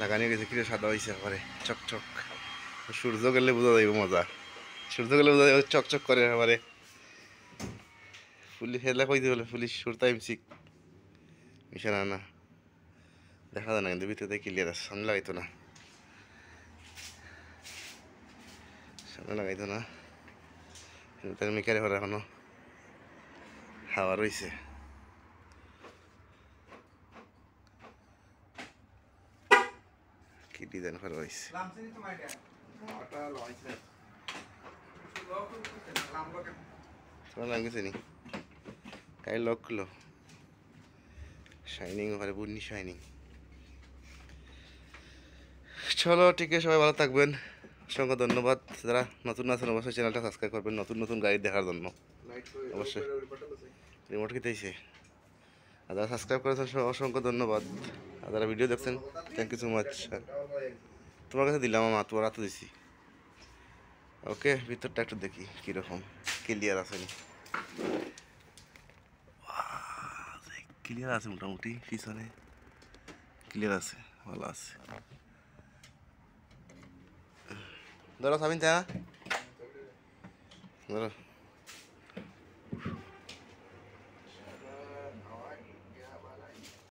লাগানি গেছে কিরে সাদা হয়েছে একেবারে চকচক। সূর্য গেলে বোঝা যাইব মজা, সূর্য গেলে বোঝা যাইব চকচক করে একেবারে। পুলিশ হেলা কইতে বলে পুলিশ সুরতা এমসি মিশানা না দেখা যায় না, কিন্তু ভিতরে ক্লিয়ার আছে। সামনে লাগাইতো না, সামনে লাগাইতো না, তার মেকারে ঘর এখনো হাওয়া রয়েছে। কি ডিজাইন করা হয়েছে লাগছে নি গাড়ি লক করলো। শাইনিং ওখানে বুনি শাইনিং। চলো ঠিক আছে, সবাই ভালো থাকবেন। অসংখ্য ধন্যবাদ। যারা নতুন আছেন অবশ্যই চ্যানেলটা সাবস্ক্রাইব করবেন নতুন নতুন গাড়ি দেখার জন্য। অবশ্যই রিমোট খেতেইছে। আর যারা সাবস্ক্রাইব করেছেন অসংখ্য ধন্যবাদ। আর যারা ভিডিও দেখছেন থ্যাংক ইউ সো মাচ। তোমার কাছে দিলাম, আমার তোমার হাতে দিছি। ওকে, ভিতরটা একটু দেখি কীরকম ক্লিয়ার আছে নি। ক্লিয়ার আছে মোটামুটি, পিছনে ক্লিয়ার আছে, ভালো আছে। ধরো সাবিন চা ধরো।